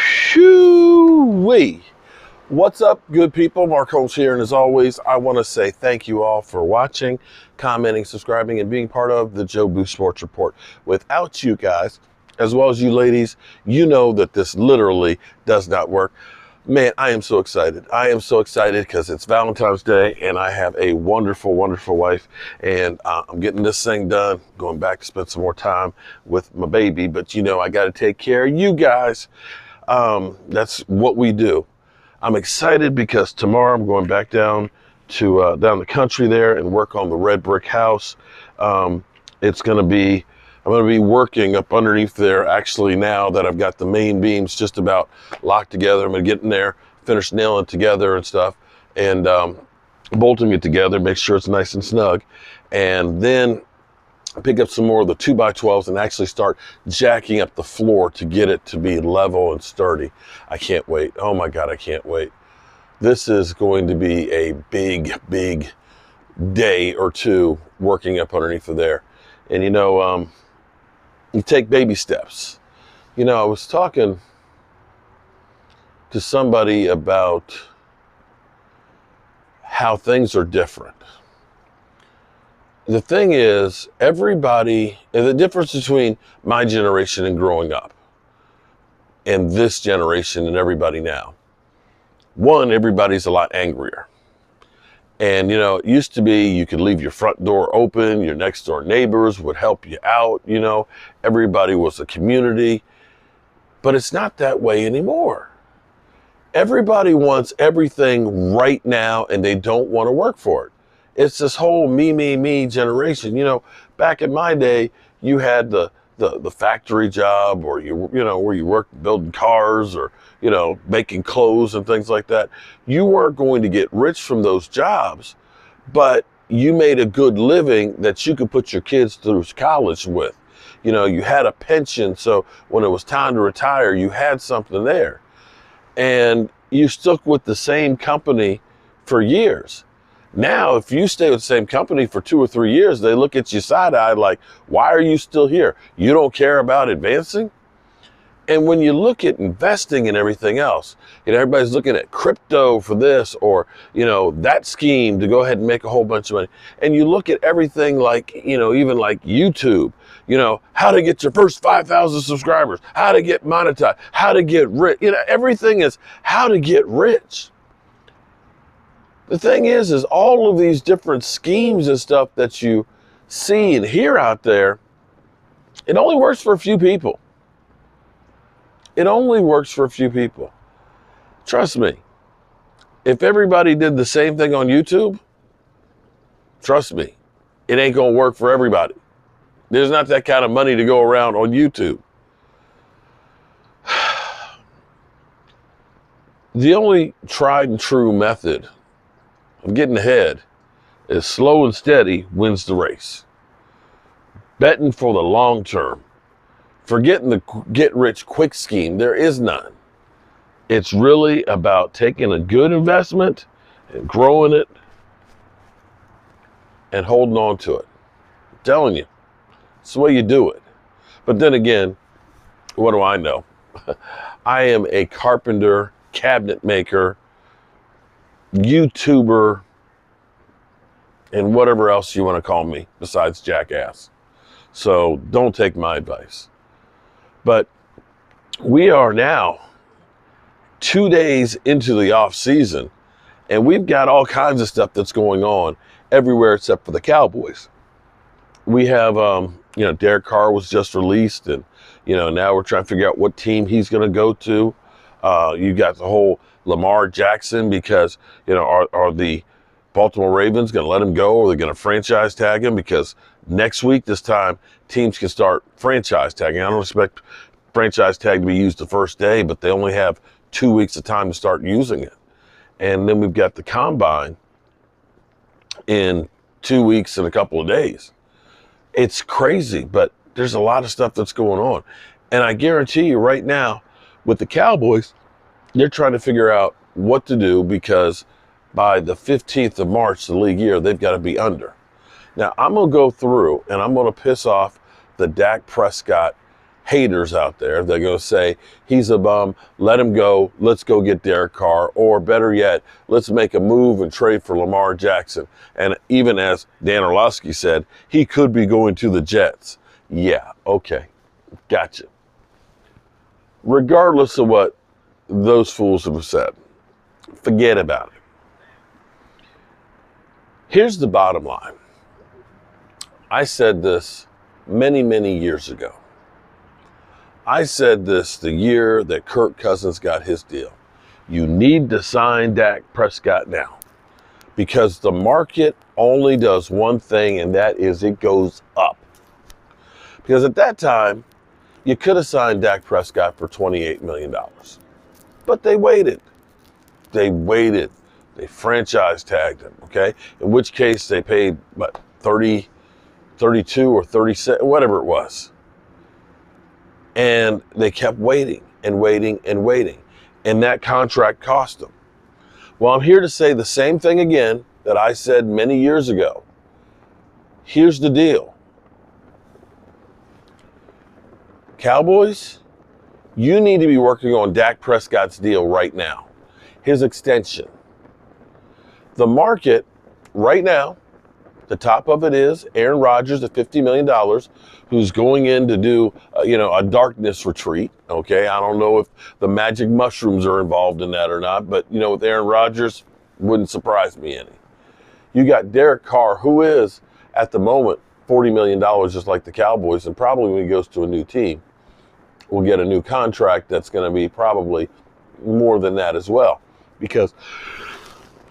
Shoo-wee. What's up, good people? Mark Holmes here, and as always, I want to say thank you all for watching, commenting, subscribing, and being part of the Joe Boo Sports Report. Without you guys, as well as you ladies, you know that this literally does not work. Man, I am so excited. I am so excited because it's Valentine's Day, and I have a wonderful, wonderful wife, and I'm getting this thing done, going back to spend some more time with my baby, but you know, I got to take care of you guys. That's what we do. I'm excited because tomorrow I'm going back down to down the country there and work on the red brick house. I'm going to be working up underneath there actually now that I've got the main beams just about locked together. I'm going to get in there, finish nailing it together and stuff, and bolting it together, make sure it's nice and snug, and then pick up some more of the 2x12s and actually start jacking up the floor to get it to be level and sturdy. I can't wait. Oh my God, I can't wait. This is going to be a big, big day or two working up underneath of there. And you know, you take baby steps. You know, I was talking to somebody about how things are different. The thing is, everybody, the difference between my generation and growing up and this generation and everybody now, one, everybody's a lot angrier. And, you know, it used to be you could leave your front door open, your next door neighbors would help you out, you know, everybody was a community. But it's not that way anymore. Everybody wants everything right now and they don't want to work for it. It's this whole me generation. You know, back in my day, you had the factory job, or you know, where you worked building cars, or, you know, making clothes and things like that. You weren't going to get rich from those jobs, but you made a good living that you could put your kids through college with. You know, you had a pension, so when it was time to retire, you had something there. And you stuck with the same company for years. Now, if you stay with the same company for 2 or 3 years, they look at you side-eyed like, why are you still here? You don't care about advancing? And when you look at investing and everything else, you know, everybody's looking at crypto for this, or, you know, that scheme to go ahead and make a whole bunch of money. And you look at everything like, you know, even like YouTube, you know, how to get your first 5,000 subscribers, how to get monetized, how to get rich. You know, everything is how to get rich. The thing is all of these different schemes and stuff that you see and hear out there, it only works for a few people. It only works for a few people. Trust me, if everybody did the same thing on YouTube, trust me, it ain't gonna work for everybody. There's not that kind of money to go around on YouTube. The only tried and true method of getting ahead is slow and steady wins the race. Betting for the long term. Forgetting the get rich quick scheme, there is none. It's really about taking a good investment and growing it and holding on to it. I'm telling you, it's the way you do it. But then again, what do I know? I am a carpenter, cabinet maker, YouTuber, and whatever else you want to call me besides jackass. So don't take my advice. But we are now 2 days into the off season, and we've got all kinds of stuff that's going on everywhere except for the Cowboys. We have, you know, Derek Carr was just released, and, you know, now we're trying to figure out what team he's going to go to. You got the whole Lamar Jackson, because, you know, are the Baltimore Ravens going to let him go, or are they going to franchise tag him? Because next week, this time, teams can start franchise tagging. I don't expect franchise tag to be used the first day, but they only have 2 weeks of time to start using it. And then we've got the combine in 2 weeks and a couple of days. It's crazy, but there's a lot of stuff that's going on. And I guarantee you right now, with the Cowboys, they're trying to figure out what to do, because by the 15th of March, the league year, they've got to be under. Now, I'm going to go through and I'm going to piss off the Dak Prescott haters out there. They're going to say, he's a bum, let him go, let's go get Derek Carr, or better yet, let's make a move and trade for Lamar Jackson. And even as Dan Orlovsky said, he could be going to the Jets. Yeah, okay, gotcha. Regardless of what those fools have said, forget about it. Here's the bottom line. I said this many, many years ago. I said this the year that Kirk Cousins got his deal. You need to sign Dak Prescott now, because the market only does one thing, and that is it goes up. Because at that time, you could have signed Dak Prescott for $28 million. But they waited. They waited. They franchise tagged him, okay? In which case they paid, what, 30, 32 or 37, whatever it was. And they kept waiting and waiting and waiting. And that contract cost them. Well, I'm here to say the same thing again that I said many years ago. Here's the deal. Cowboys, you need to be working on Dak Prescott's deal right now. His extension. The market right now, the top of it is Aaron Rodgers at $50 million, who's going in to do, a darkness retreat. Okay, I don't know if the magic mushrooms are involved in that or not, but, with Aaron Rodgers, wouldn't surprise me any. You got Derek Carr, who is, at the moment, $40 million, just like the Cowboys, and probably when he goes to a new team, will get a new contract that's going to be probably more than that as well, because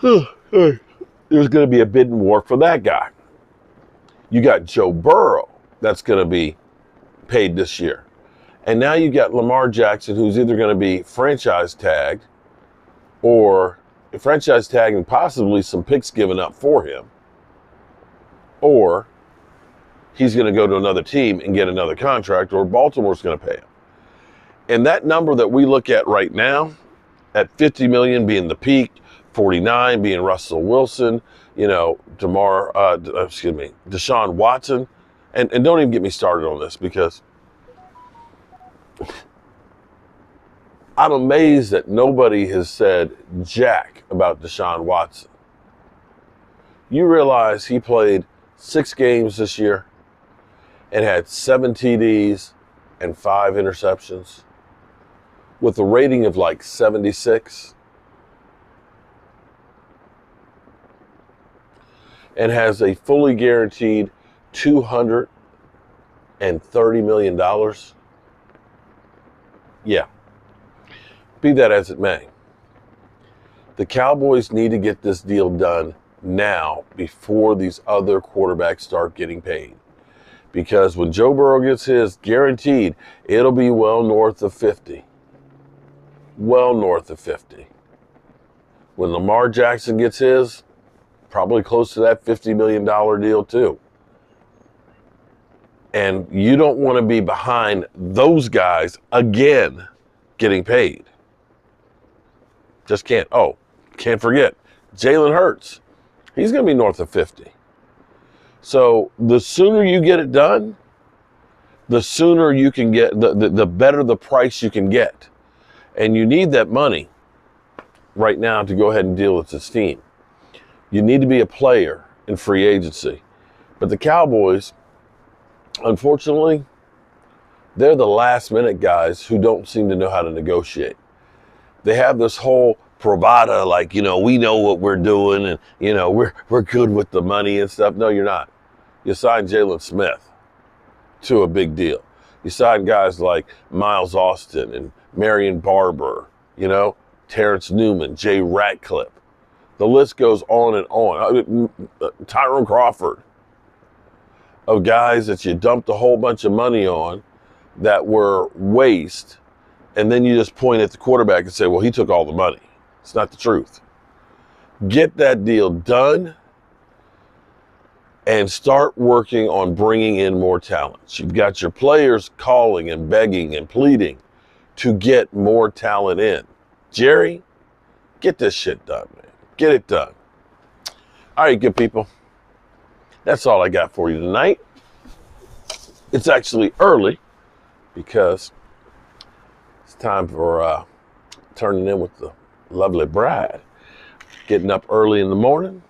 there's going to be a bidding war for that guy. You got Joe Burrow that's going to be paid this year. And now you got Lamar Jackson, who's either going to be franchise tagged or franchise tagged and possibly some picks given up for him, or he's going to go to another team and get another contract, or Baltimore's going to pay him. And that number that we look at right now, at $50 million being the peak, 49 being Russell Wilson, Deshaun Watson, and don't even get me started on this, because I'm amazed that nobody has said jack about Deshaun Watson. You realize he played 6 games this year and had 7 TDs and 5 interceptions with a rating of like 76, and has a fully guaranteed $230 million. Yeah. Be that as it may, the Cowboys need to get this deal done now before these other quarterbacks start getting paid. Because when Joe Burrow gets his, guaranteed, it'll be well north of 50. Well north of 50. When Lamar Jackson gets his, probably close to that $50 million deal too. And you don't want to be behind those guys again getting paid. Just can't. Oh, can't forget, Jalen Hurts. He's going to be north of 50. So the sooner you get it done, the sooner you can get, the better the price you can get. And you need that money right now to go ahead and deal with this team. You need to be a player in free agency. But the Cowboys, unfortunately, they're the last minute guys who don't seem to know how to negotiate. They have this whole bravado, like, we know what we're doing, and, we're good with the money and stuff. No, you're not. You signed Jalen Smith to a big deal. You signed guys like Miles Austin and Marion Barber, Terrence Newman, Jay Ratcliffe. The list goes on and on. Tyrone Crawford, of guys that you dumped a whole bunch of money on that were waste, and then you just point at the quarterback and say, well, he took all the money. It's not the truth. Get that deal done and start working on bringing in more talent. You've got your players calling and begging and pleading to get more talent in. Jerry, get this shit done, man. Get it done. All right, good people. That's all I got for you tonight. It's actually early because it's time for turning in with the lovely bride. Getting up early in the morning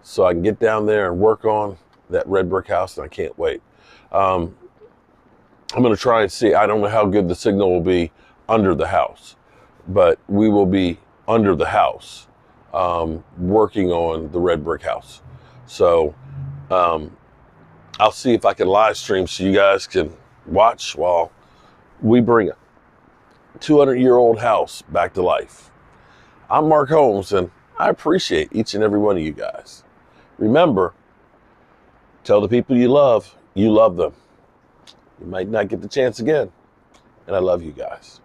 so I can get down there and work on that red brick house, and I can't wait. I'm going to try and see. I don't know how good the signal will be under the house, but we will be under the house working on the red brick house. So I'll see if I can live stream so you guys can watch while we bring a 200-year-old house back to life. I'm Mark Holmes, and I appreciate each and every one of you guys. Remember, tell the people you love them. You might not get the chance again, and I love you guys.